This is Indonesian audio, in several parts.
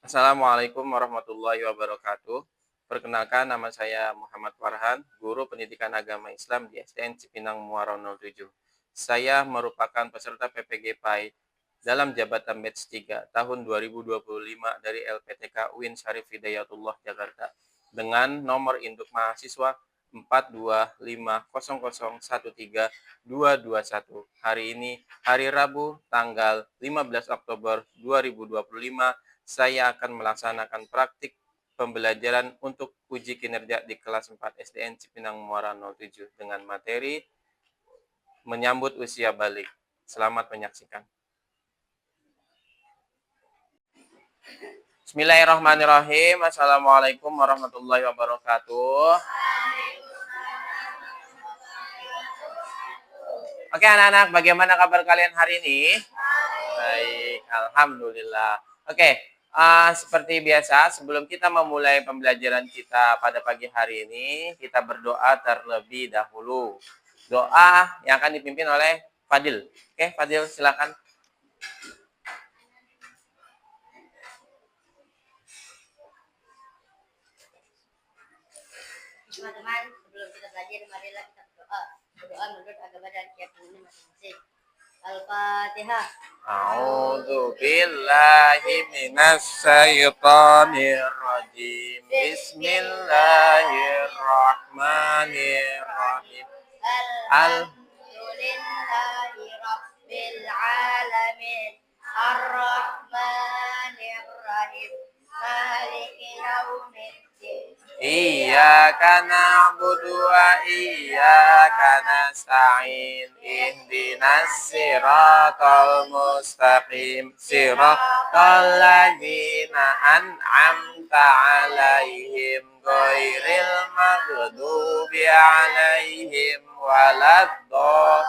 Assalamualaikum warahmatullahi wabarakatuh. Perkenalkan, nama saya Muhammad Farhan, Guru Pendidikan Agama Islam di SDN Cipinang Muara 07. Saya merupakan peserta PPG PAI dalam jabatan batch 3 tahun 2025 dari LPTK UIN Syarif Hidayatullah Jakarta dengan nomor induk mahasiswa 42500132221. Hari ini, hari Rabu, tanggal 15 Oktober 2025, saya akan melaksanakan praktik pembelajaran untuk uji kinerja di kelas 4 SDN Cipinang Muara 07 dengan materi menyambut usia balik. Selamat menyaksikan. Bismillahirrahmanirrahim. Assalamualaikum warahmatullahi wabarakatuh. Oke anak-anak, bagaimana kabar kalian hari ini? Baik, alhamdulillah. Oke, seperti biasa, sebelum kita memulai pembelajaran kita pada pagi hari ini, kita berdoa terlebih dahulu. Doa yang akan dipimpin oleh Fadil. Oke, Fadil silakan. Teman-teman, sebelum kita belajar, marilah kita berdoa. Berdoa menurut agama dan keyakinan masing-masing. Al-Fatihah. A'udzu billahi minasy syaithanir rajim. Bismillahirrahmanirrahim. Alhamdulillahi Rabbil Alamin. Ar-Rahmanir-Rahim. Maliki yaumiddin. Iyyaka na'budu wa iyyaka nasta'in. Ihdinas siratal mustaqim. Siratal ladzina an'amta 'alaihim ghairil maghdubi 'alaihim waladdallin.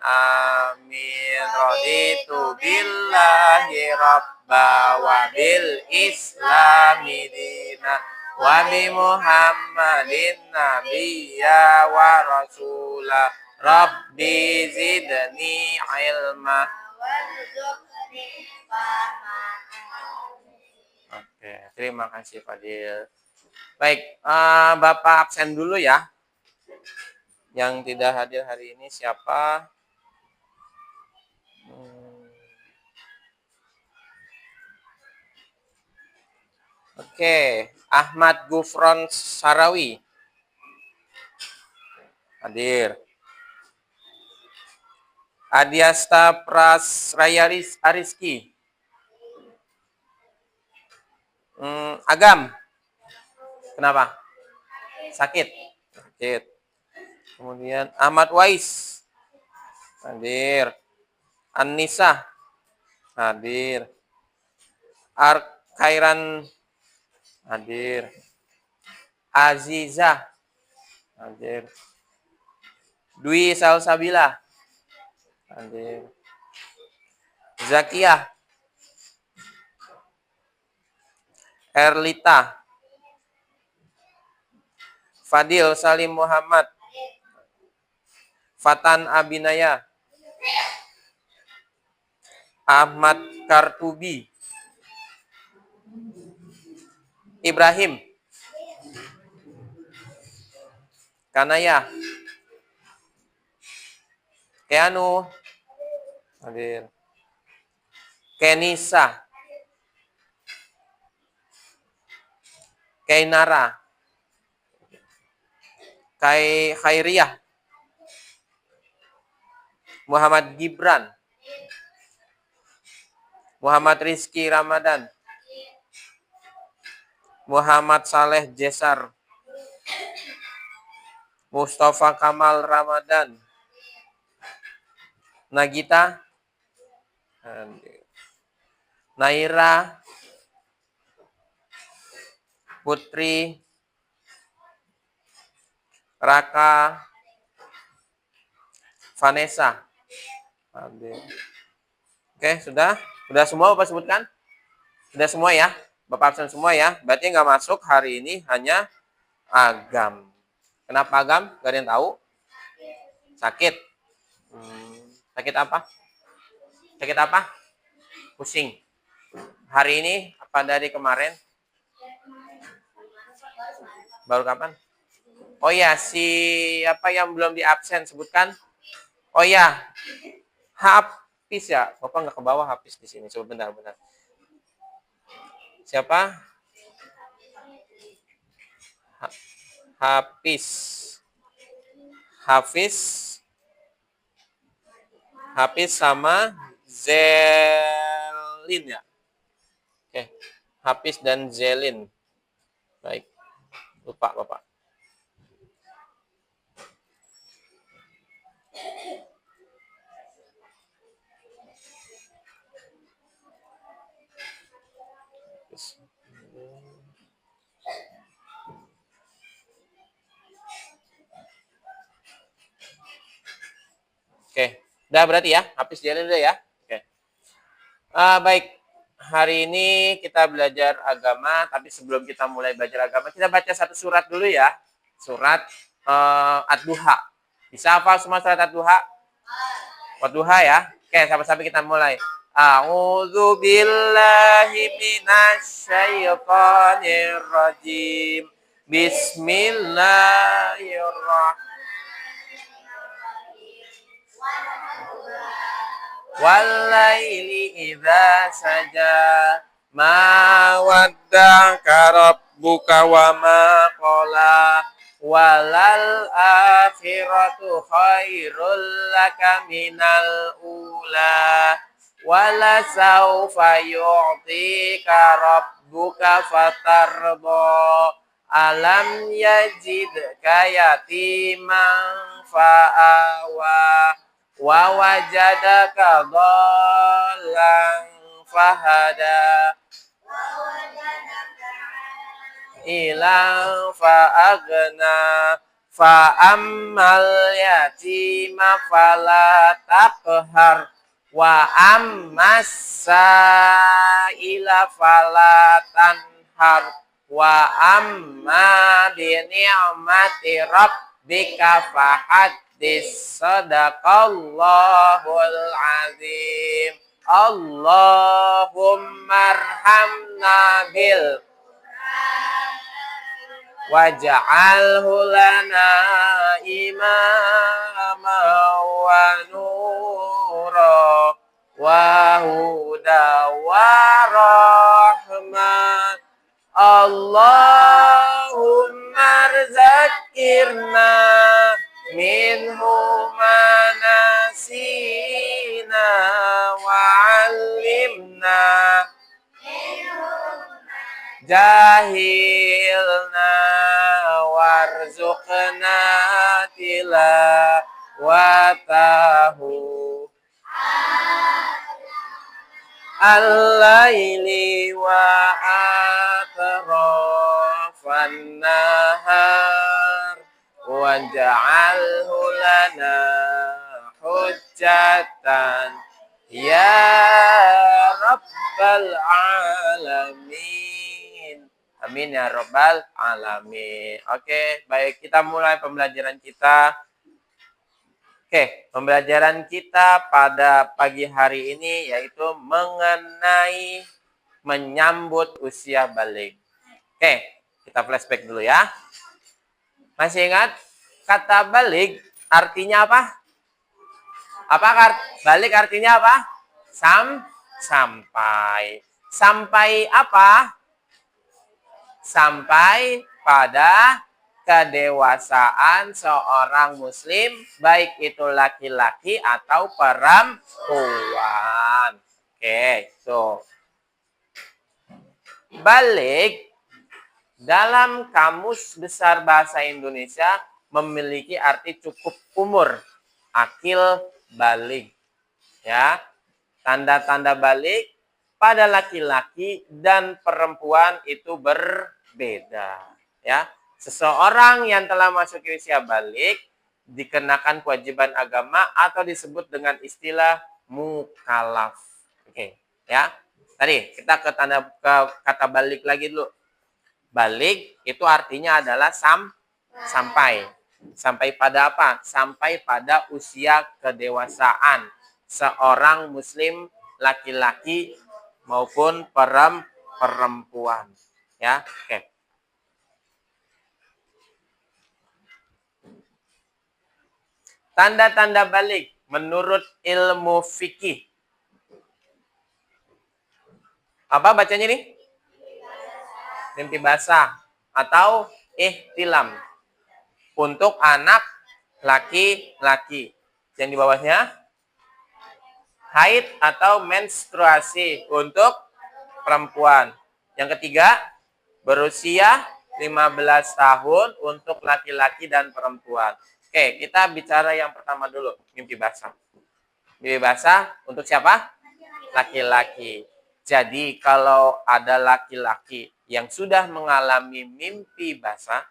Amin. Raditu billahi rabba wa bil islami dina wa bi Muhammadin nabiyya wa rasula. Rabbi zidni ilma. Warzuqni fahma. Oke, terima kasih Fadil. Baik, Bapak absen dulu ya. Yang tidak hadir hari ini siapa? Oke, Ahmad Gufron Sarawi. Hadir. Adiasta Prasrayaris Ariski. Agam. Kenapa? Sakit. Kemudian Ahmad Wais. Hadir. Anissa. Hadir. Khairan. Hadir. Aziza. Hadir. Dwi Salsabila. Hadir. Zakia. Erlita. Fadil Salim Muhammad. Fatan Abinaya. Ahmad Kartubi. Ibrahim. Kanaya. Keanu. Hadir. Kenisa. Kainara. Khairiyah. Muhammad Gibran. Muhammad Rizky Ramadan. Muhammad Saleh Jesar. Mustafa Kamal Ramadan. Nagita. Naira. Putri. Raka. Vanessa. Oke, sudah? Sudah semua Bapak sebutkan? Sudah semua ya? Bapak absen semua ya? Berarti nggak masuk hari ini hanya Agam. Kenapa Agam? Gak ada yang tahu? Sakit. Sakit apa? Sakit apa? Pusing. Hari ini apa dari kemarin? Baru kapan? Oh ya, siapa yang belum di absen sebutkan? Oh ya, Hafiz ya. Bapak nggak ke bawah Hafiz di sini. Coba benar-benar. Siapa? Hafiz. Hafiz. Hafiz sama Zelin ya. Oke. Hafiz dan Zelin. Baik. Lupa Bapak. Oke. Udah berarti ya. Hafiz Zelin udah ya. Oke. Baik. Hari ini kita belajar agama, tapi sebelum kita mulai belajar agama, kita baca satu surat dulu ya. Surat Ad-Duha. Bisa hafal semua surat Ad-Duha? Ad-Duha ya. Oke, sama-sama kita mulai. A'udzu billahi minasyaitonir rajim. Bismillahirrahmanirrahim. Walaili idza saja ma wadda'aka rabbuka wa ma qala walal akhiratu khairul laka minal ula wala saufa yu'tika rabbuka fatarda alam yajidka yatiman fa'awa wa wajadaka dhallan fahada ilang fa'agna fa'ammal yatima fala taqhar wa ammas sa'ila fala tanhar wa amma bi ni'mati rabbika fahad Sadaqallahul azim. Allahumma arhamna bil waj'alhu lana imama wa nura wa huda wa rahmat. Allahumma rzakirna minhu manasina wa 'allimna jahilna warzuqna tilawatahu al-laili wa atrafan nahar waj'alhu lana hujjatan ya rabbal alamin. Amin ya rabbal alamin. Oke, baik, kita mulai pembelajaran kita. Oke, pembelajaran kita pada pagi hari ini yaitu mengenai menyambut usia balik. Oke, kita flashback dulu ya. Masih ingat kata balik artinya apa? Balik artinya apa? Sampai. Sampai apa? Sampai pada kedewasaan seorang muslim, baik itu laki-laki atau perempuan. Oke, so balik dalam Kamus Besar Bahasa Indonesia memiliki arti cukup umur, akil balik. Ya, tanda-tanda balik pada laki-laki dan perempuan itu berbeda. Ya, seseorang yang telah masuk usia balik dikenakan kewajiban agama atau disebut dengan istilah mukallaf. Oke, ya. Tadi kita ke kata balik lagi dulu. Balik itu artinya adalah sampai. Sampai pada apa? Sampai pada usia kedewasaan seorang muslim laki-laki maupun perempuan. Ya, oke. Tanda-tanda balik menurut ilmu fikih. Apa bacanya nih? Mimpi basah atau ihtilam. Untuk anak laki-laki. Yang di bawahnya haid atau menstruasi untuk perempuan. Yang ketiga, berusia 15 tahun untuk laki-laki dan perempuan. Oke, kita bicara yang pertama dulu, mimpi basah. Mimpi basah untuk siapa? Laki-laki. Jadi kalau ada laki-laki yang sudah mengalami mimpi basah,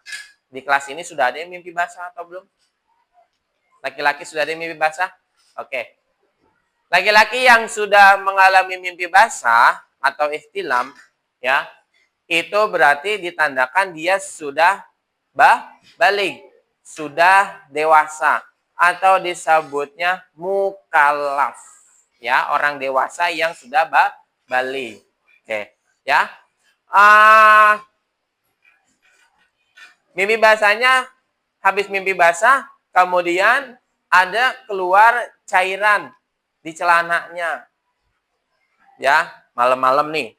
di kelas ini sudah ada yang mimpi basah atau belum? Laki-laki sudah ada yang mimpi basah? Oke. Laki-laki yang sudah mengalami mimpi basah atau ihtilam, ya, itu berarti ditandakan dia sudah balik, sudah dewasa, atau disebutnya mukallaf, ya, orang dewasa yang sudah balik. Oke, ya. Mimpi basahnya, habis mimpi basah, kemudian ada keluar cairan di celananya. Ya, malam-malam nih,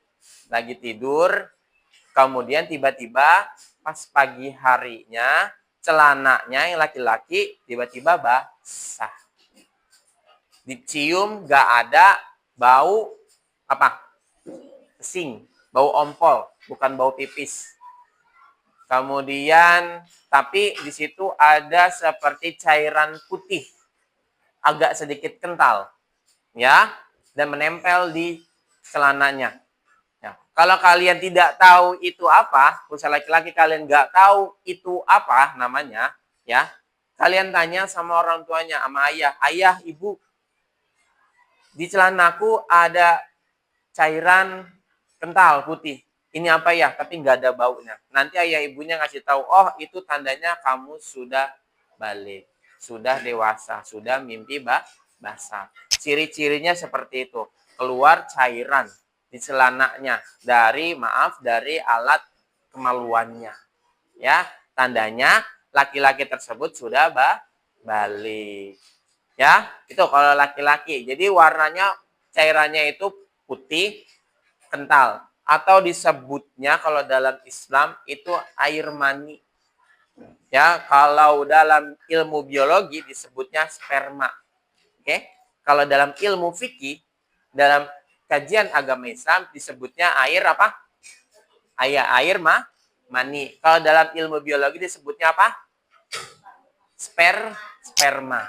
lagi tidur, kemudian tiba-tiba pas pagi harinya, celananya yang laki-laki tiba-tiba basah. Dicium gak ada bau apa? Pesing, bau ompol, bukan bau pipis. Kemudian, tapi di situ ada seperti cairan putih, agak sedikit kental, ya, dan menempel di celananya. Ya. Kalau kalian tidak tahu itu apa, khusus laki-laki kalian nggak tahu itu apa namanya, ya, kalian tanya sama orang tuanya, sama ayah, ayah, ibu, di celanaku ada cairan kental putih. Ini apa ya? Tapi nggak ada baunya. Nanti ayah ibunya ngasih tahu, oh itu tandanya kamu sudah balik, sudah dewasa, sudah mimpi basah. Ciri-cirinya seperti itu. Keluar cairan di celananya dari alat kemaluannya. Ya, tandanya laki-laki tersebut sudah balik. Ya, itu kalau laki-laki. Jadi warnanya cairannya itu putih kental, atau disebutnya kalau dalam Islam itu air mani. Ya, kalau dalam ilmu biologi disebutnya sperma. Oke. Kalau dalam ilmu fikih, dalam kajian agama Islam disebutnya air apa? Air mani. Kalau dalam ilmu biologi disebutnya apa? Sperma.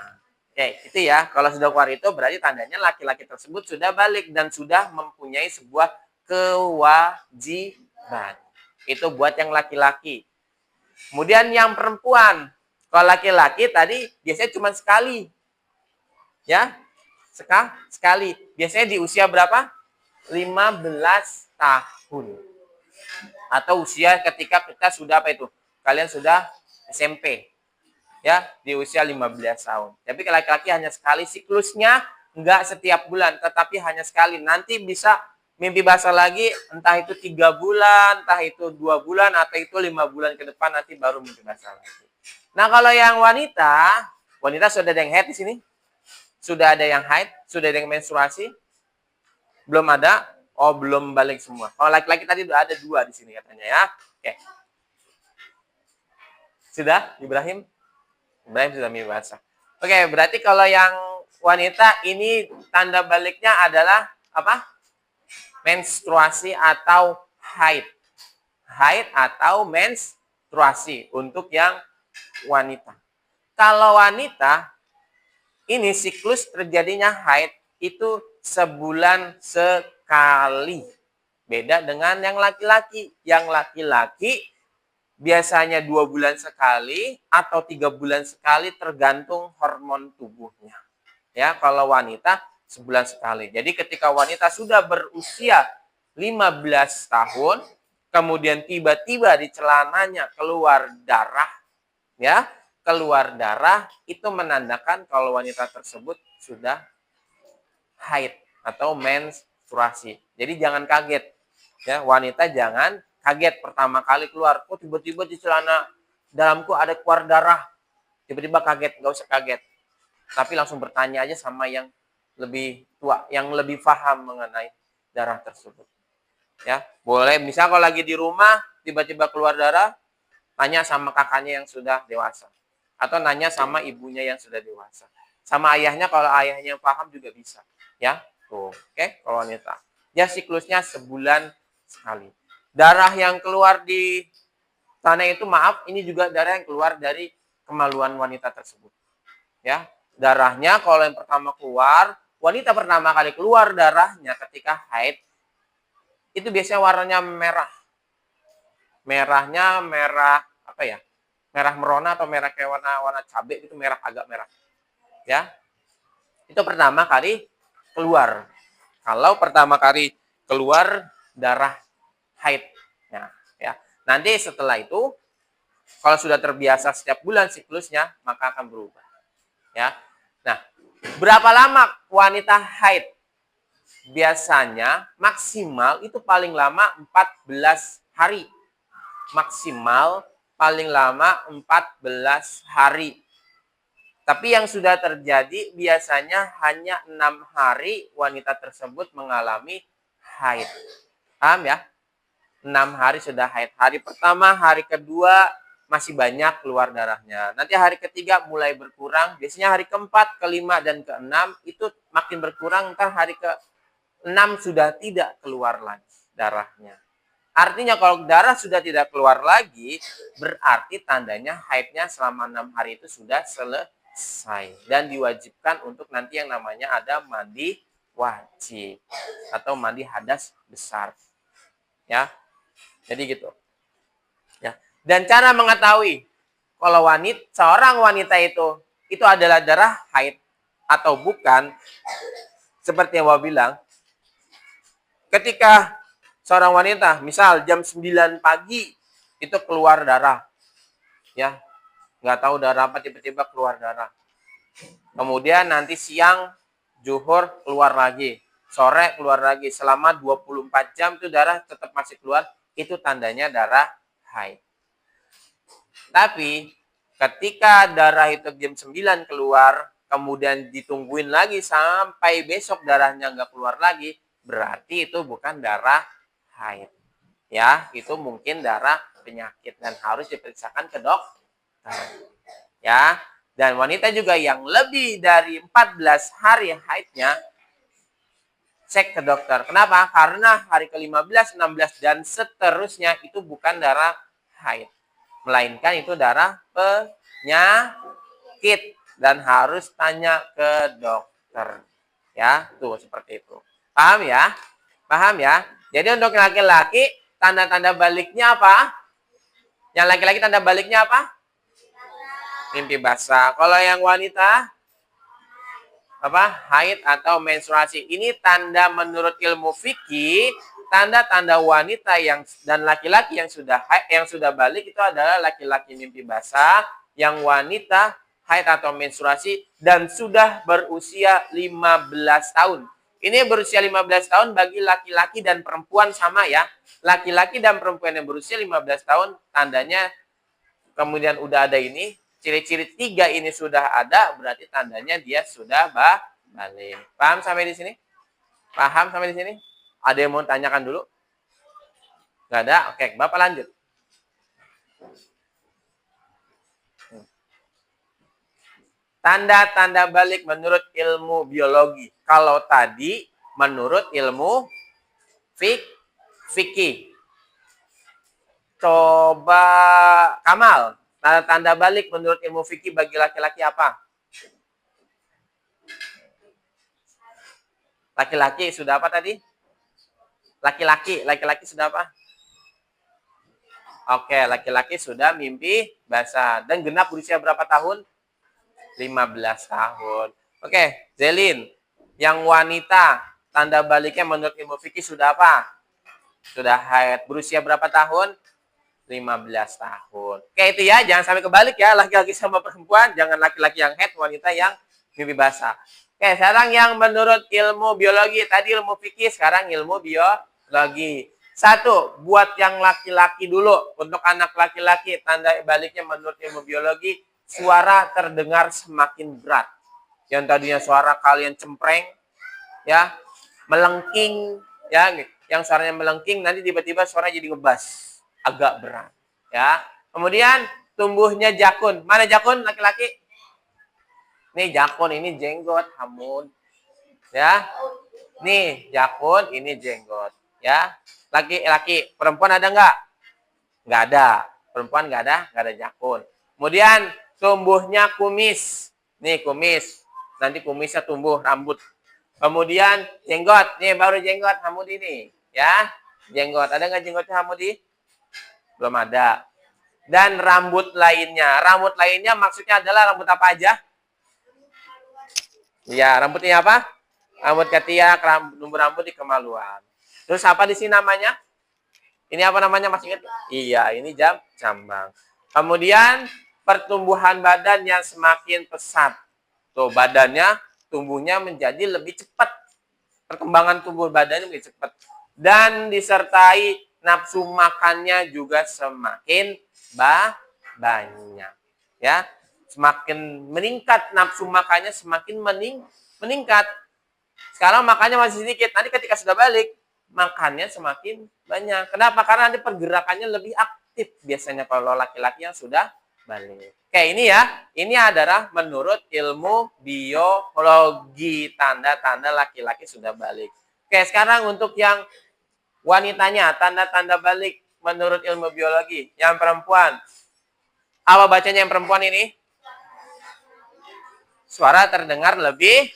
Oke, itu ya. Kalau sudah keluar itu berarti tandanya laki-laki tersebut sudah balik dan sudah mempunyai sebuah kewajiban. Itu buat yang laki-laki. Kemudian yang perempuan. Kalau laki-laki tadi biasanya cuma sekali. Ya, sekali. Biasanya di usia berapa? 15 tahun. Atau usia ketika kita sudah apa itu? Kalian sudah SMP. Ya, di usia 15 tahun. Tapi laki-laki hanya sekali siklusnya, enggak setiap bulan, tetapi hanya sekali. Nanti bisa mimpi basah lagi, entah itu 3 bulan, entah itu 2 bulan, atau itu 5 bulan ke depan, nanti baru mimpi basah lagi. Nah, kalau yang wanita sudah ada yang haid di sini? Sudah ada yang haid? Sudah ada yang menstruasi? Belum ada? Oh, belum balik semua. Kalau laki-laki tadi ada 2 di sini katanya ya. Oke. Sudah, Ibrahim? Ibrahim sudah mimpi basah. Oke, berarti kalau yang wanita ini tanda baliknya adalah apa? Menstruasi atau haid. Haid atau menstruasi untuk yang wanita. Kalau wanita, ini siklus terjadinya haid itu sebulan sekali. Beda dengan yang laki-laki. Yang laki-laki biasanya 2 bulan sekali atau 3 bulan sekali tergantung hormon tubuhnya. Ya, kalau wanita sebulan sekali. Jadi ketika wanita sudah berusia 15 tahun, kemudian tiba-tiba di celananya keluar darah, ya, keluar darah, itu menandakan kalau wanita tersebut sudah haid atau menstruasi. Jadi jangan kaget. Ya, wanita jangan kaget pertama kali keluar. Oh, tiba-tiba di celana dalamku ada keluar darah. Tiba-tiba kaget, nggak usah kaget. Tapi langsung bertanya aja sama yang lebih tua, yang lebih paham mengenai darah tersebut. Ya, boleh. Misal kalau lagi di rumah tiba-tiba keluar darah, tanya sama kakaknya yang sudah dewasa, atau nanya sama ibunya yang sudah dewasa. Sama ayahnya, kalau ayahnya yang paham juga bisa. Ya, tuh, oke. Kalau wanita, ya siklusnya sebulan sekali. Darah yang keluar di tanah itu, maaf, ini juga darah yang keluar dari kemaluan wanita tersebut. Ya, darahnya kalau yang pertama keluar, wanita pertama kali keluar darahnya ketika haid, itu biasanya warnanya merah. Merahnya merah apa ya? Merah merona atau merah kayak warna cabai, itu merah, agak merah. Ya. Itu pertama kali keluar. Kalau pertama kali keluar darah haid. Nah, ya. Nanti setelah itu kalau sudah terbiasa setiap bulan siklusnya, maka akan berubah. Ya. Nah, berapa lama wanita haid? Biasanya maksimal itu paling lama 14 hari. Maksimal paling lama 14 hari. Tapi yang sudah terjadi biasanya hanya 6 hari wanita tersebut mengalami haid. Paham ya? 6 hari sudah haid. Hari pertama, hari kedua masih banyak keluar darahnya. Nanti hari ketiga mulai berkurang. Biasanya hari keempat, kelima, dan keenam itu makin berkurang. Ntar hari ke-6 sudah tidak keluar lagi darahnya. Artinya kalau darah sudah tidak keluar lagi, berarti tandanya haidnya selama 6 hari itu sudah selesai. Dan diwajibkan untuk nanti yang namanya ada mandi wajib. Atau mandi hadas besar. Ya, jadi gitu. Ya. Dan cara mengetahui kalau seorang wanita itu adalah darah haid atau bukan, seperti yang Wah bilang, ketika seorang wanita, misal jam 9 pagi itu keluar darah. Ya, nggak tahu darah apa, tiba-tiba keluar darah. Kemudian nanti siang, zuhur keluar lagi. Sore keluar lagi. Selama 24 jam itu darah tetap masih keluar. Itu tandanya darah haid. Tapi ketika darah itu jam 9 keluar, kemudian ditungguin lagi sampai besok darahnya nggak keluar lagi, berarti itu bukan darah haid. Ya, itu mungkin darah penyakit dan harus diperiksakan ke dokter. Ya, dan wanita juga yang lebih dari 14 hari haidnya, cek ke dokter. Kenapa? Karena hari ke-15, 16, dan seterusnya itu bukan darah haid. Melainkan itu darah penyakit. Dan harus tanya ke dokter. Ya, tuh seperti itu. Paham ya? Paham ya? Jadi untuk laki-laki, tanda-tanda baliknya apa? Yang laki-laki tanda baliknya apa? Mimpi basah. Kalau yang wanita, apa? Haid atau menstruasi. Ini tanda menurut ilmu fikih, tanda-tanda wanita dan laki-laki yang sudah haid, yang sudah balik itu adalah laki-laki mimpi basah, yang wanita haid atau menstruasi dan sudah berusia 15 tahun. Ini berusia 15 tahun bagi laki-laki dan perempuan sama ya. Laki-laki dan perempuan yang berusia 15 tahun tandanya kemudian udah ada ini, ciri-ciri 3 ini sudah ada, berarti tandanya dia sudah balik. Paham sampai di sini? Paham sampai di sini? Ada yang mau tanyakan dulu? Gak ada? Oke, Bapak lanjut. Tanda-tanda balik menurut ilmu biologi. Kalau tadi menurut ilmu fikih. Coba Kamal, tanda-tanda balik menurut ilmu fikih bagi laki-laki apa? Laki-laki sudah apa tadi? Laki-laki sudah apa? Oke, laki-laki sudah mimpi basah. Dan genap berusia berapa tahun? 15 tahun. Oke, Zelin. Yang wanita, tanda baliknya menurut ilmu fikih sudah apa? Sudah haid. Berusia berapa tahun? 15 tahun. Oke, itu ya. Jangan sampai kebalik ya. Laki-laki sama perempuan. Jangan laki-laki yang haid, wanita yang mimpi basah. Oke, sekarang yang menurut ilmu biologi. Tadi ilmu fikih, sekarang ilmu biologi. Satu, buat yang laki-laki dulu. Untuk anak laki-laki, tanda baliknya menurut ilmu biologi, suara terdengar semakin berat. Yang tadinya suara kalian cempreng, ya, melengking, ya, yang suaranya melengking, nanti tiba-tiba suara jadi ngebas. Agak berat, ya. Kemudian, tumbuhnya jakun. Mana jakun laki-laki? Nih jakun, ini jenggot, Hamud. Ya. Nih jakun, ini jenggot. Ya. Laki-laki, perempuan ada nggak? Nggak ada. Perempuan nggak ada jakun. Kemudian tumbuhnya kumis. Nih kumis. Nanti kumisnya tumbuh rambut. Kemudian jenggot. Nih baru jenggot Hamud ini. Ya. Jenggot. Ada nggak jenggotnya Hamud ini? Belum ada. Dan rambut lainnya. Rambut lainnya maksudnya adalah rambut apa aja? Iya, rambutnya apa? Rambut ketiak, rambut di kemaluan. Terus apa di sini namanya? Ini apa namanya Mas ingat? Iya, ini jambang. Kemudian pertumbuhan badan yang semakin pesat. Tuh, badannya tumbuhnya menjadi lebih cepat. Perkembangan tubuh badannya lebih cepat. Dan disertai nafsu makannya juga semakin banyak. Ya, semakin meningkat nafsu makannya semakin meningkat. Sekarang makannya masih sedikit. Nanti ketika sudah balik, makannya semakin banyak. Kenapa? Karena nanti pergerakannya lebih aktif biasanya kalau laki-laki yang sudah balik. Oke, ini ya. Ini adalah menurut ilmu biologi tanda-tanda laki-laki sudah balik. Oke, sekarang untuk yang wanitanya, tanda-tanda balik menurut ilmu biologi. Yang perempuan. Apa bacanya yang perempuan ini? Suara terdengar lebih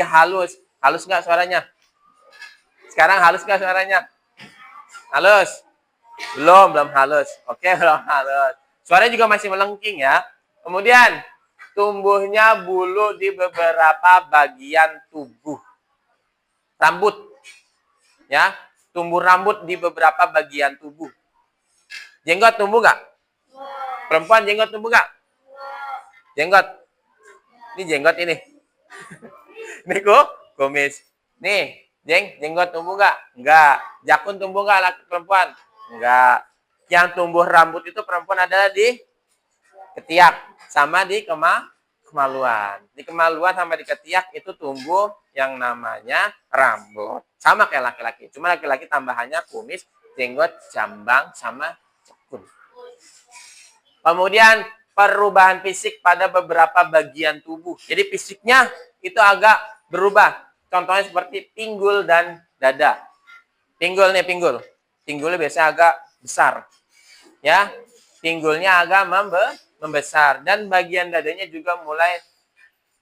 halus. Halus nggak suaranya? Sekarang halus nggak suaranya? Halus? Belum halus. Oke, belum halus. Suaranya juga masih melengking ya. Kemudian, tumbuhnya bulu di beberapa bagian tubuh. Rambut. Ya, tumbuh rambut di beberapa bagian tubuh. Jenggot tumbuh nggak? Perempuan jenggot tumbuh nggak? Jenggot. Ini jenggot ini. Ini kumis. Nih, jenggot tumbuh nggak? Enggak. Jakun tumbuh nggak laki perempuan? Enggak. Yang tumbuh rambut itu perempuan adalah di ketiak sama di kemaluan. Di kemaluan sama di ketiak itu tumbuh yang namanya rambut. Sama kayak laki-laki. Cuma laki-laki tambahannya kumis, jenggot, jambang, sama jakun. Kemudian perubahan fisik pada beberapa bagian tubuh. Jadi fisiknya itu agak berubah. Contohnya seperti pinggul dan dada. Pinggul nih, pinggul. Pinggulnya biasanya agak besar. Ya, pinggulnya agak membesar. Dan bagian dadanya juga mulai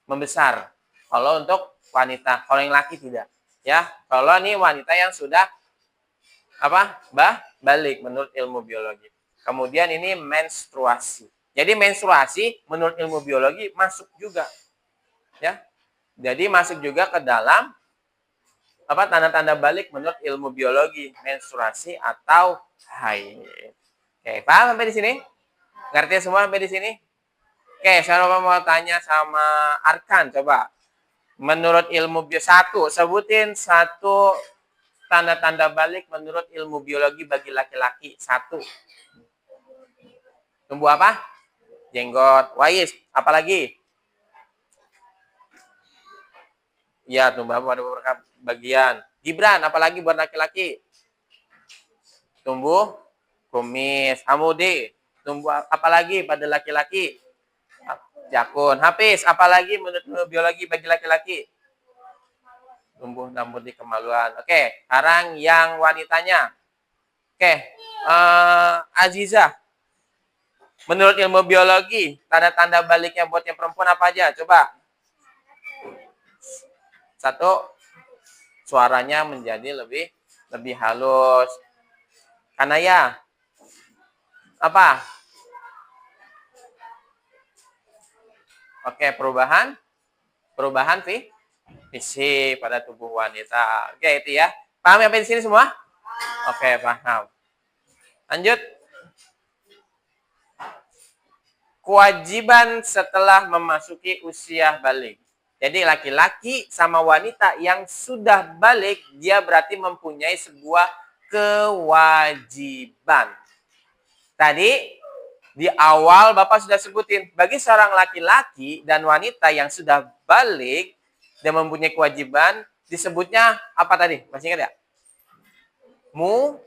membesar. Kalau untuk wanita. Kalau yang laki tidak. Ya, kalau ini wanita yang sudah balik menurut ilmu biologi. Kemudian ini menstruasi. Jadi menstruasi menurut ilmu biologi masuk juga. Ya. Jadi masuk juga ke dalam tanda-tanda balik menurut ilmu biologi, menstruasi atau haid. Oke, paham sampai di sini? Ngerti semua sampai di sini? Oke, saya mau tanya sama Arkan, coba. Menurut ilmu satu, sebutin satu tanda-tanda balik menurut ilmu biologi bagi laki-laki. Satu. Tumbuh apa? Jenggot. Wais, apalagi? Ya, tumbuh pada beberapa bagian. Gibran, apalagi buat laki-laki? Tumbuh kumis. Hamudi, tumbuh apalagi pada laki-laki? Jakun. Hafiz, apalagi menurut biologi bagi laki-laki? Tumbuh rambut di kemaluan. Oke, sekarang yang wanitanya. Oke, Aziza. Menurut ilmu biologi, tanda-tanda baliknya buat yang perempuan apa aja? Coba. Satu, suaranya menjadi lebih halus. Kanaya. Apa? Oke, perubahan fisik pada tubuh wanita. Oke, itu ya. Paham sampai di sini semua? Oke, paham. Lanjut. Kewajiban setelah memasuki usia balik. Jadi laki-laki sama wanita yang sudah balik, dia berarti mempunyai sebuah kewajiban. Tadi di awal Bapak sudah sebutin, bagi seorang laki-laki dan wanita yang sudah balik dan mempunyai kewajiban, disebutnya apa tadi? Masih ingat ya? Mukallaf.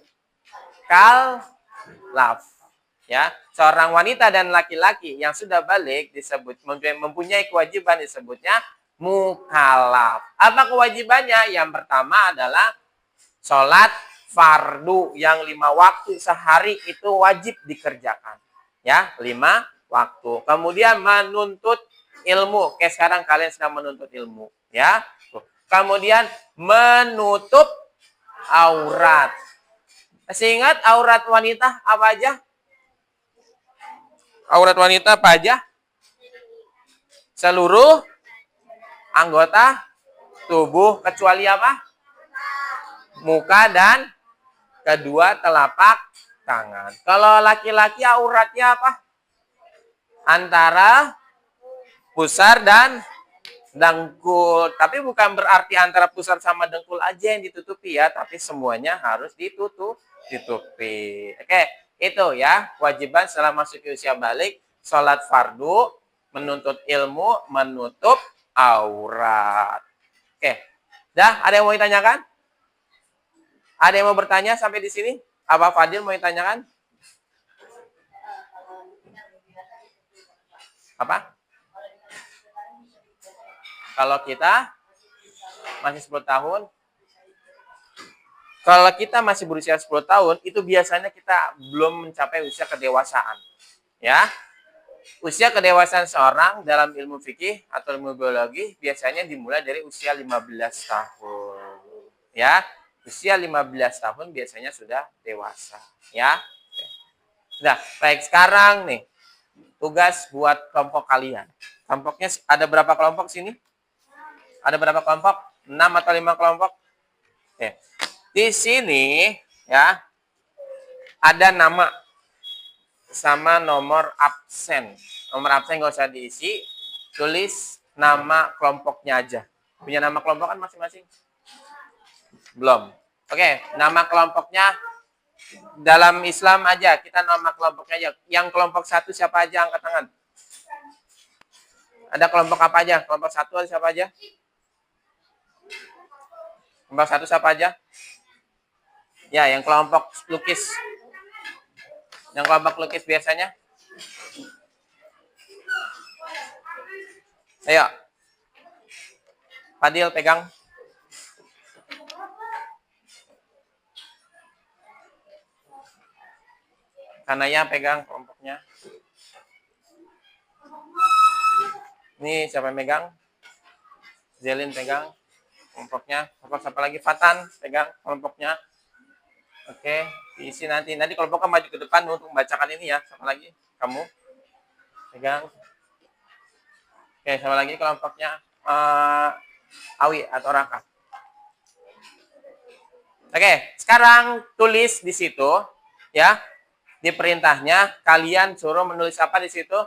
Ya, seorang wanita dan laki-laki yang sudah balik disebut mempunyai kewajiban disebutnya mukallaf. Apa kewajibannya? Yang pertama adalah sholat fardu yang 5 waktu sehari itu wajib dikerjakan. Ya, 5 waktu. Kemudian menuntut ilmu. Kayak sekarang kalian sedang menuntut ilmu. Ya. Kemudian menutup aurat. Masih ingat aurat wanita apa aja? Aurat wanita apa aja? Seluruh anggota tubuh kecuali apa? Muka dan kedua telapak tangan. Kalau laki-laki auratnya apa? Antara pusar dan dengkul. Tapi bukan berarti antara pusar sama dengkul aja yang ditutupi ya, tapi semuanya harus ditutupi. Oke, itu ya kewajiban setelah masuk ke usia balik, sholat fardu, menuntut ilmu, menutup aurat. Oke, dah ada yang mau ditanyakan? Ada yang mau bertanya sampai di sini? Apa Fadil mau ditanyakan? Apa? Kalau kita masih 10 tahun, kalau kita masih berusia 10 tahun, itu biasanya kita belum mencapai usia kedewasaan. Ya. Usia kedewasaan seorang dalam ilmu fikih atau ilmu biologi biasanya dimulai dari usia 15 tahun. Ya. Usia 15 tahun biasanya sudah dewasa. Ya. Nah, baik sekarang nih. Tugas buat kelompok kalian. Kelompoknya ada berapa kelompok sini? Ada berapa kelompok? 6 atau 5 kelompok? Oke. Di sini ya ada nama sama nomor absen. Nomor absen nggak usah diisi, tulis nama kelompoknya aja. Punya nama kelompok kan masing-masing? Belum. Oke, nama kelompoknya dalam Islam aja. Kita nama kelompoknya aja. Yang kelompok 1 siapa aja? Angkat tangan. Ada kelompok apa aja? Kelompok 1 ada siapa aja? Kelompok 1 siapa aja? Ya, yang kelompok lukis. Yang kelompok lukis biasanya? Ayo. Fadil pegang. Kanaya pegang kelompoknya. Ini siapa yang megang? Zelin pegang kelompoknya. Kelompok siapa lagi? Fatan pegang kelompoknya. Oke, diisi nanti. Nanti kelompoknya maju ke depan untuk membacakan ini ya. Siapa lagi? Kamu pegang. Oke, siapa lagi kelompoknya? Awi atau Raka. Oke, sekarang tulis di situ ya. Di perintahnya kalian suruh menulis apa di situ?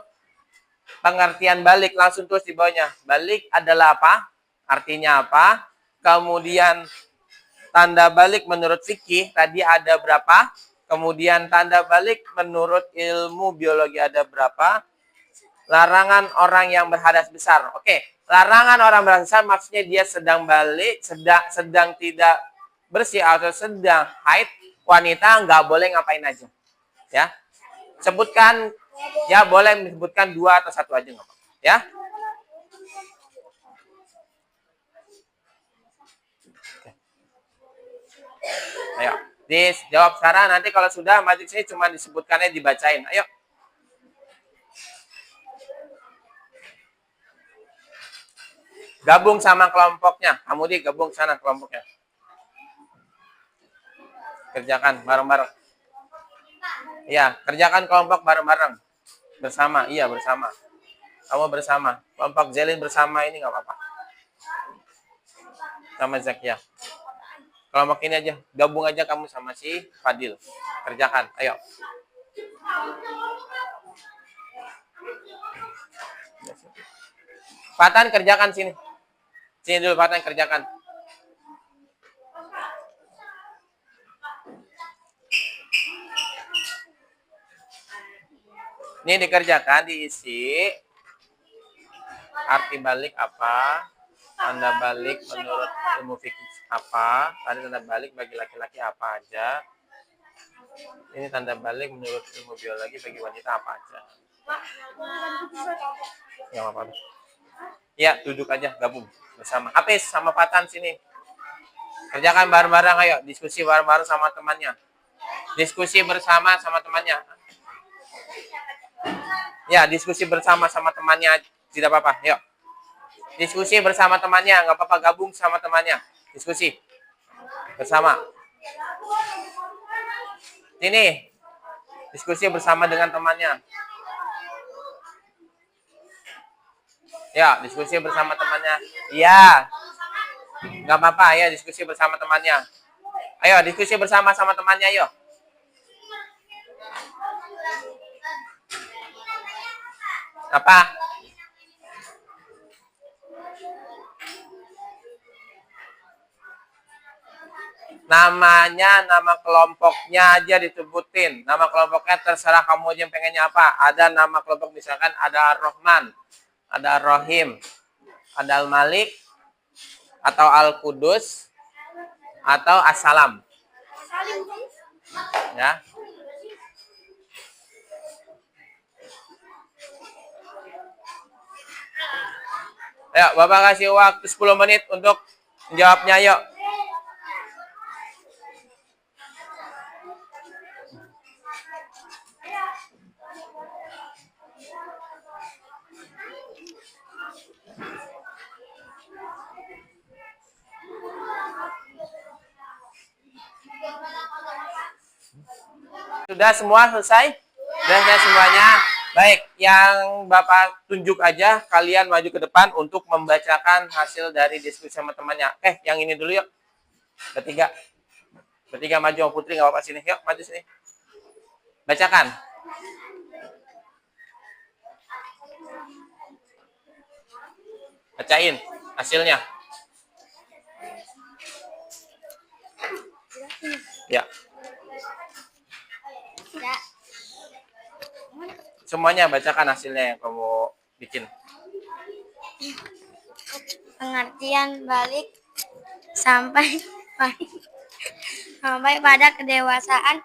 Pengertian balik, langsung tulis di bawahnya. Balik adalah apa? Artinya apa? Kemudian tanda balik menurut fikih tadi ada berapa? Kemudian tanda balik menurut ilmu biologi ada berapa? Larangan orang yang berhadas besar. Oke, larangan orang berhadas besar maksudnya dia sedang balik, sedang tidak bersih atau sedang haid. Wanita nggak boleh ngapain aja. Ya, sebutkan ya, boleh disebutkan 2 atau 1 aja nggak apa-apa. Ya. Ayo, dijawab sekarang. Nanti kalau sudah maju sini cuma disebutkannya dibacain. Ayo. Gabung sama kelompoknya. Kamu gabung sana kelompoknya. Kerjakan bareng-bareng. Iya, kerjakan kelompok bareng-bareng. Bersama, iya bersama. Kamu bersama. Kelompok Zelin bersama ini nggak apa-apa. Sama Zakia. Kelompok ini aja. Gabung aja kamu sama si Fadil. Kerjakan, ayo. Fatan kerjakan sini. Sini dulu Fatan kerjakan. Ini dikerjakan, diisi. Arti balik apa? Tanda balik menurut ilmu fikih apa? Tadi tanda balik bagi laki-laki apa aja? Ini tanda balik menurut ilmu biologi bagi wanita apa aja? Yang apa? Ya, duduk aja, gabung bersama. Hafiz sama Fatan sini. Kerjakan bareng-bareng, ayo. Diskusi bareng-bareng sama temannya. Diskusi bersama sama temannya. Ya, diskusi bersama sama temannya. Tidak apa-apa, yuk. Diskusi bersama temannya, nggak apa-apa, gabung sama temannya. Diskusi bersama. Ini diskusi bersama dengan temannya. Ya, diskusi bersama temannya. Iya, nggak apa-apa, ya diskusi bersama temannya. Ayo, diskusi bersama sama temannya, yuk. Apa? Namanya, nama kelompoknya aja disebutin. Nama kelompoknya terserah kamu aja pengennya apa. Ada nama kelompok misalkan ada Ar-Rahman, ada Ar-Rahim, ada Al-Malik, atau Al-Qudus, atau As-Salam. Ya. Ayo, Bapak kasih waktu 10 menit untuk menjawabnya, yuk. Sudah semua selesai? Sudah selesai semuanya? Baik, yang Bapak tunjuk aja, kalian maju ke depan untuk membacakan hasil dari diskusi sama temannya. Yang ini dulu yuk. Bertiga maju sama Putri, nggak apa-apa sini. Yuk, maju sini. Bacakan. Bacain hasilnya. Ya. Semuanya bacakan hasilnya yang kamu bikin. Pengertian balik sampai pada kedewasaan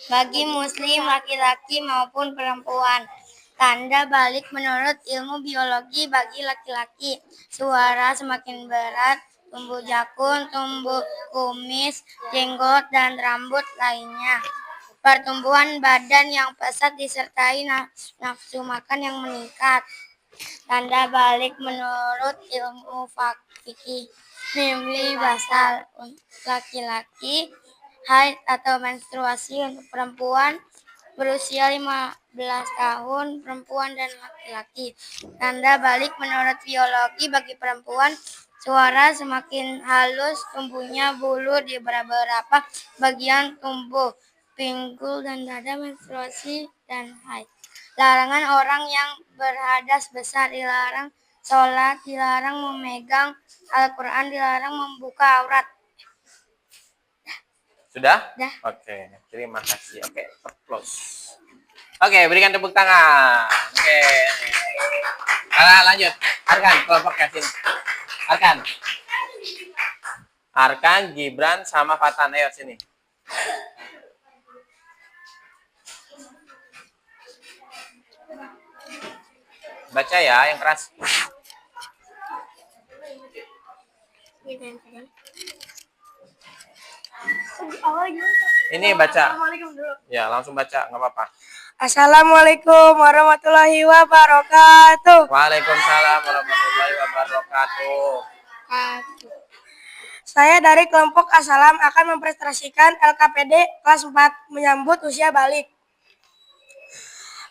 bagi muslim laki-laki maupun perempuan. Tanda balik menurut ilmu biologi bagi laki-laki. Suara semakin berat, tumbuh jakun, tumbuh kumis, jenggot, dan rambut lainnya. Pertumbuhan badan yang pesat disertai nafsu makan yang meningkat. Tanda balik menurut ilmu fikih mimpi basal untuk laki-laki, haid atau menstruasi untuk perempuan berusia 15 tahun, perempuan dan laki-laki. Tanda balik menurut biologi bagi perempuan, suara semakin halus, tumbuhnya bulu di beberapa bagian tubuh, pinggul dan dada, menstruasi dan haid. Larangan orang yang berhadas besar, dilarang sholat, dilarang memegang Al-Quran, dilarang membuka aurat. Sudah? Sudah. Oke, terima kasih. Oke, applause. Oke, berikan tepuk tangan. Oke. Lanjut. Arkan, kelompoknya sini. Arkan, Gibran, sama Fatan. Ayo sini. Baca ya, yang keras. Ini baca. Ya, langsung baca, nggak apa-apa. Assalamualaikum warahmatullahi wabarakatuh. Waalaikumsalam warahmatullahi wabarakatuh. Saya dari kelompok Assalam akan mempresentasikan LKPD kelas 4 menyambut usia balik.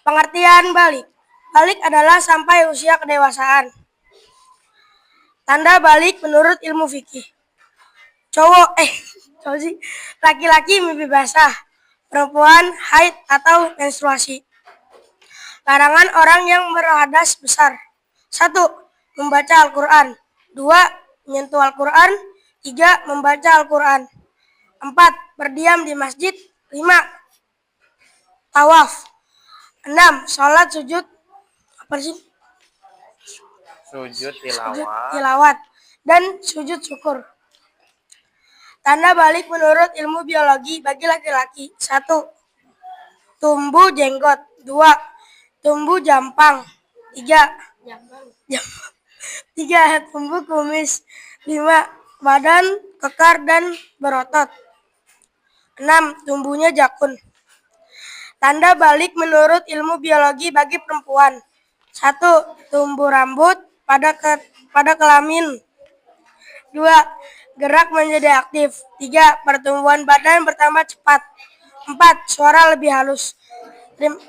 Pengertian balik. Balik adalah sampai usia kedewasaan. Tanda balik menurut ilmu fikih. Laki-laki mimpi basah, perempuan haid atau menstruasi. Larangan orang yang berhadas besar. 1. Membaca Al-Quran. 2. 2. Menyentuh Al-Quran. 3. Membaca Al-Quran. 4. Berdiam di masjid. 5. Tawaf. 6. Sholat sujud apa sih? Sujud Sujud tilawah. tilawat dan sujud syukur. Tanda balik menurut ilmu biologi bagi laki-laki. 1. Tumbuh jenggot. 2. Tumbuh jampang. 3. Tumbuh kumis. 5. Badan kekar dan berotot. 6. Tumbuhnya jakun. Tanda balik menurut ilmu biologi bagi perempuan. 1. Tumbuh rambut pada kelamin. 2. Gerak menjadi aktif. 3. Pertumbuhan badan bertambah cepat. 4. Suara lebih halus.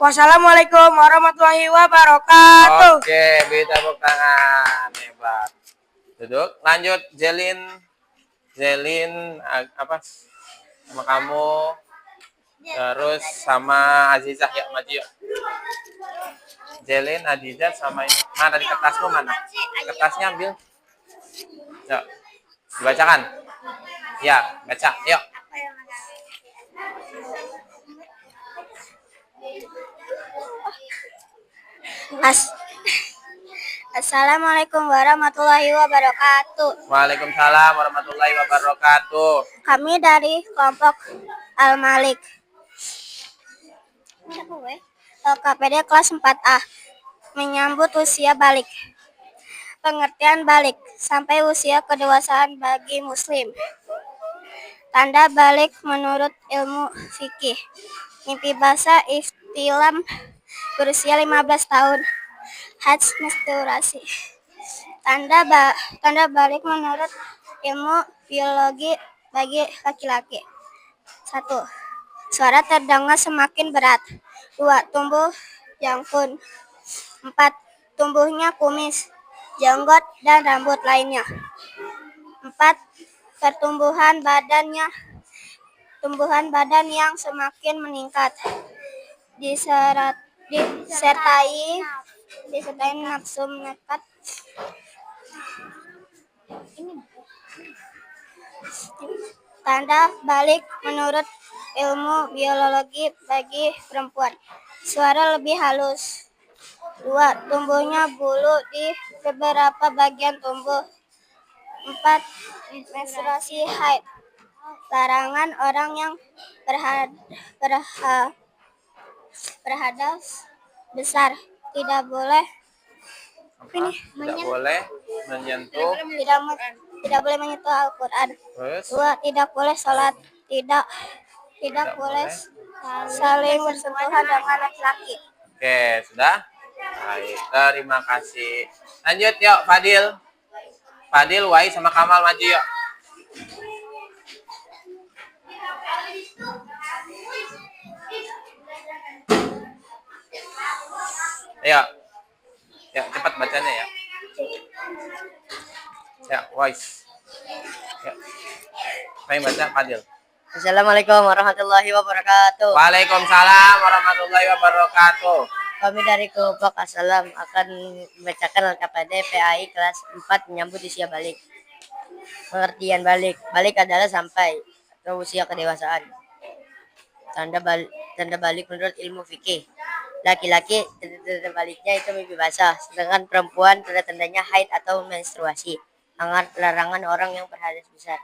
Wassalamualaikum warahmatullahi wabarakatuh. Oke, beri tepuk tangan. Hebat. Duduk. Lanjut, Zelin apa? Sama kamu. Terus sama Azizah, ya maju yuk. Zelin, Adizah sama ini. Mana tadi kertasmu mana? Kertasnya ambil. Yuk. Dibacakan. Ya, baca. Yuk. Assalamualaikum warahmatullahi wabarakatuh. Waalaikumsalam warahmatullahi wabarakatuh. Kami dari kelompok Al-Malik. KPD kelas 4A. Menyambut usia balik. Pengertian balik sampai usia kedewasaan bagi muslim. Tanda balik menurut ilmu fikih. Mimpi basah ihtilam berusia 15 tahun. Haid menstruasi. Tanda balik menurut ilmu biologi bagi laki-laki. 1. Suara terdengar semakin berat. 2. Tumbuh jangkung. 4. Tumbuhnya kumis, jenggot, dan rambut lainnya. 4. Pertumbuhan badan yang semakin meningkat. Disertai nafsu nekat. Tanda balik menurut ilmu biologi bagi perempuan. Suara lebih halus. 2. Tumbuhnya bulu di beberapa bagian tubuh. 4. Menstruasi haid. Larangan orang yang berhadas besar. Tidak boleh Tidak boleh menyentuh. Tidak boleh menyentuh Al-Quran. Terus 2. Tidak boleh sholat. Tidak boleh saling bersentuhan dengan laki-laki. Oke, sudah? Baik, terima kasih. Lanjut yuk, Fadil, Wai sama Kamal maju yuk. Ayo. Ya, cepat bacanya ya. Ya, Wais. Ya. Saya baca Fadil. Assalamualaikum warahmatullahi wabarakatuh. Waalaikumsalam warahmatullahi wabarakatuh. Kami dari kelompok Assalam akan membacakan LKPD PAI kelas 4 menyambut usia balik. Pengertian balik. Balik adalah sampai atau usia kedewasaan. Tanda balik menurut ilmu fikih. Laki-laki tanda baliknya itu mimpi basah, sedangkan perempuan tanda-tandanya haid atau menstruasi. Larangan orang yang berhadas besar.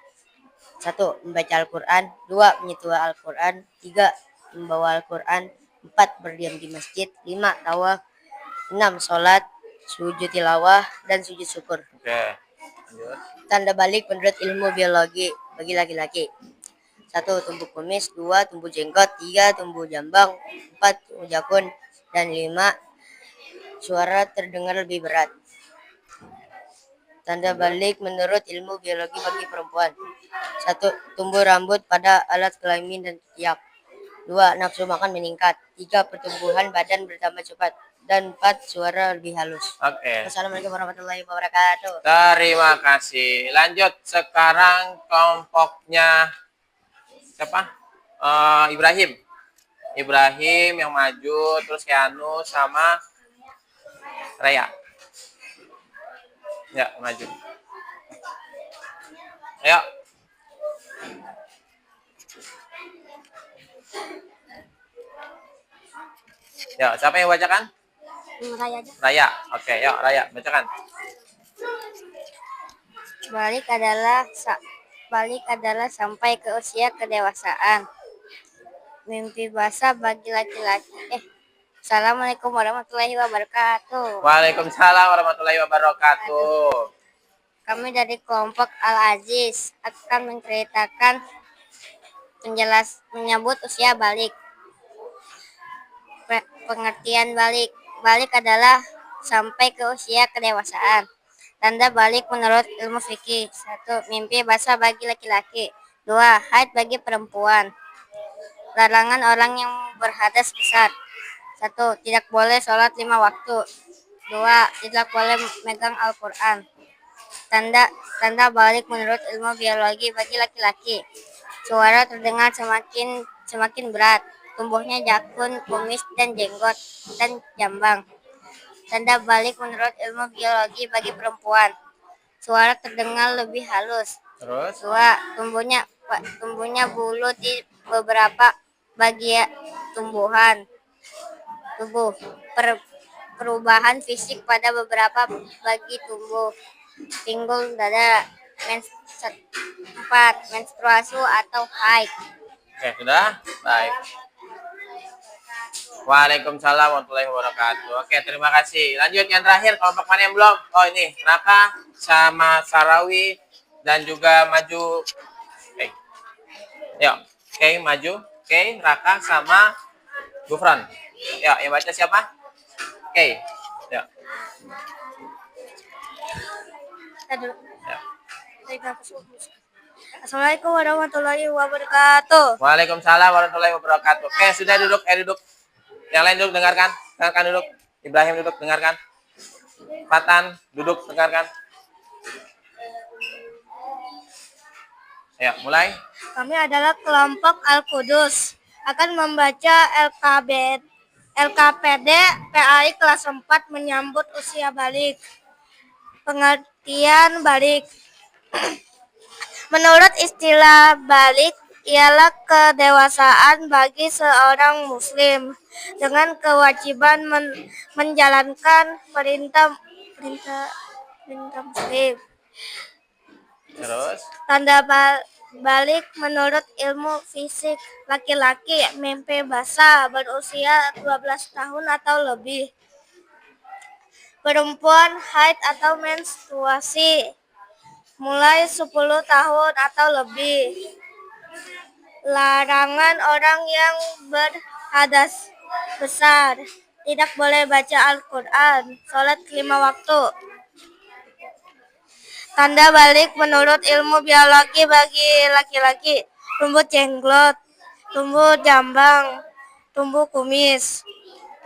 1. Membaca Al-Quran. 2. Menyentuh Al-Quran. 3. Membawa Al-Quran. 4. Berdiam di masjid. 5. Tawaf. 6. Sholat, sujud tilawah, dan sujud syukur. Oke. Lanjut. Tanda balik menurut ilmu biologi bagi laki-laki. 1. Tumbuh kumis. 2. Tumbuh jenggot. 3. Tumbuh jambang. 4. Tumbuh jakun. Dan 5. Suara terdengar lebih berat. Tanda balik menurut ilmu biologi bagi perempuan. 1. Tumbuh rambut pada alat kelamin dan ketiak. 2. Nafsu makan meningkat. 3. Pertumbuhan badan bertambah cepat. Dan 4. Suara lebih halus. Oke. Wassalamualaikum warahmatullahi wabarakatuh. Terima kasih. Lanjut sekarang kelompoknya siapa? Ibrahim. Ibrahim yang maju, terus Keanu sama Raya. Ya, maju. Ayo. Ya, siapa yang bacakan? Raya aja. Raya. Oke, yuk Raya, bacakan. Balik adalah sampai ke usia kedewasaan. Mimpi basah bagi laki-laki. Assalamualaikum warahmatullahi wabarakatuh. Waalaikumsalam warahmatullahi wabarakatuh. Kami dari kelompok Al-Aziz akan menceritakan menyambut usia balik. Pengertian balik. Balik adalah sampai ke usia kedewasaan. Tanda balik menurut ilmu fikih. 1. Mimpi basah bagi laki-laki. 2. Haid bagi perempuan. Larangan orang yang berhadas besar. 1. Tidak boleh sholat 5 waktu. 2. Tidak boleh megang Al-Quran. Tanda balik menurut ilmu biologi bagi laki-laki. Suara terdengar semakin berat. Tumbuhnya jakun, kumis, dan jenggot, dan jambang. Tanda balik menurut ilmu biologi bagi perempuan. Suara terdengar lebih halus. Terus? 2. Tumbuhnya bulu di beberapa bagian tubuh. Perubahan fisik pada beberapa bagi tubuh. Pinggul, dada. 4. Menstruasi atau haid. Oke, sudah? Baik. Waalaikumsalam warahmatullahi wabarakatuh. Oke, terima kasih. Lanjut yang terakhir, kelompok mana yang belum? Oh, ini Raka sama Sarawi dan juga Maju. Oke. Yuk, oke, Maju. Oke, Raka sama Gufron. Ya, yang baca siapa? Oke. Ya. Ya. Assalamualaikum warahmatullahi wabarakatuh. Waalaikumsalam warahmatullahi wabarakatuh. Oke, sudah duduk, duduk. Yang lain duduk, dengarkan. Dengarkan duduk. Ibrahim duduk, dengarkan. Fatan duduk, dengarkan. Ayo, mulai. Kami adalah kelompok Al-Qudus. Akan membaca LKPD PAI kelas 4 menyambut usia balik. Pengertian balik. Menurut istilah balik ialah kedewasaan bagi seorang muslim dengan kewajiban menjalankan perintah muslim. Terus? Tanda balik menurut ilmu fisik, laki-laki mimpi basah berusia 12 tahun atau lebih. Perempuan haid atau menstruasi mulai 10 tahun atau lebih. Larangan orang yang berhadas besar. Tidak boleh baca Al-Quran. Sholat 5 waktu. Tanda balik menurut ilmu biologi bagi laki-laki. Tumbuh jenglot, tumbuh jambang, tumbuh kumis.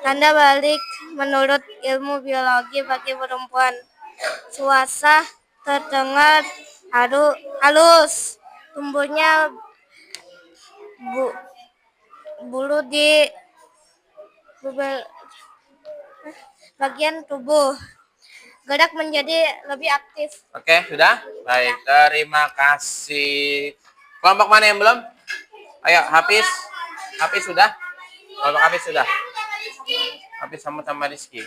Tanda balik menurut ilmu biologi bagi perempuan. Suara terdengar halus. Tumbuhnya bulu di bagian tubuh. Gerak menjadi lebih aktif. Oke, sudah? Baik, terima kasih. Kelompok mana yang belum? Ayo, Hafiz. Hafiz sudah? Kelompok Hafiz sudah? Hafiz sama Rizky.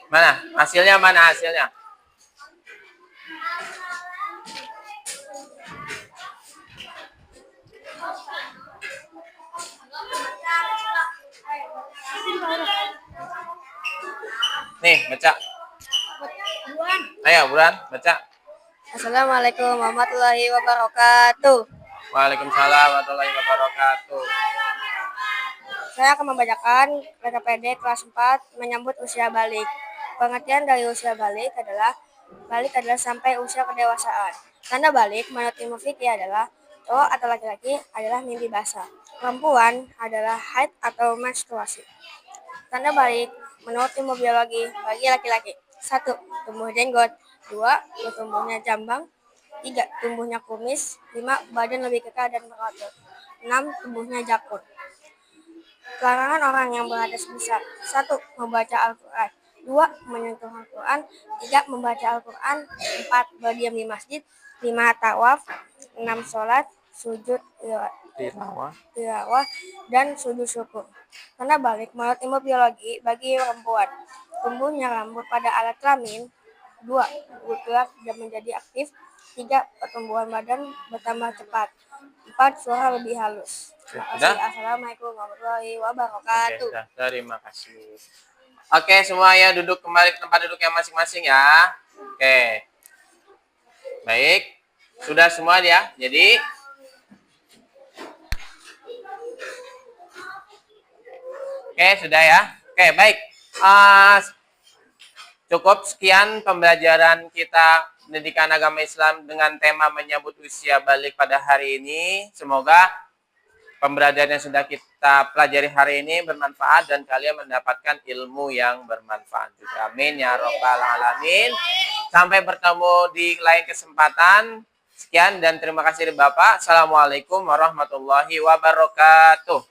Mana? Hasilnya mana hasilnya? Nih, baca. Ayo, Buran, baca. Assalamualaikum warahmatullahi wabarakatuh. Waalaikumsalam warahmatullahi wabarakatuh. Saya akan membacakan LKPD kelas 4 menyambut usia balik. Pengertian dari usia balik adalah sampai usia kedewasaan. Tanda balik menurut ilmu fikih adalah cowok atau laki-laki adalah mimpi basah. Perempuan adalah haid atau menstruasi. Tanda balik menurut ilmu biologi bagi laki-laki. 1. Tumbuh jenggot. 2. Tumbuhnya jambang. 3. Tumbuhnya kumis. 5. Badan lebih kekar dan berotot. 6. Tumbuhnya jakun. Larangan orang yang berhadas besar. 1. Membaca Al-Quran. 2. Menyentuh Al-Quran. 3. Membaca Al-Quran. 4. Berdiam di masjid. 5. Tawaf. 6. Sholat, sujud, tilawah, dan sujud syukur. Tanda balik menurut ilmu biologi bagi perempuan. Tumbuhnya rambut pada alat kelamin. 2. Bergerak dan menjadi aktif. 3. Pertumbuhan badan bertambah cepat. 4. Suara lebih halus. Terima kasih. Sudah? Assalamualaikum warahmatullahi Oke, wabarakatuh. sudah. Terima kasih. Oke, semuanya duduk kembali ke tempat duduk yang masing-masing ya. Oke. Baik. Sudah semua ya. Jadi oke, sudah ya. Oke, baik. Cukup sekian pembelajaran kita pendidikan agama Islam dengan tema menyambut usia balik pada hari ini. Semoga pembelajaran yang sudah kita pelajari hari ini bermanfaat dan kalian mendapatkan ilmu yang bermanfaat juga. Amin ya robbal alamin. Sampai bertemu di lain kesempatan. Sekian dan terima kasih Bapak. Assalamualaikum warahmatullahi wabarakatuh.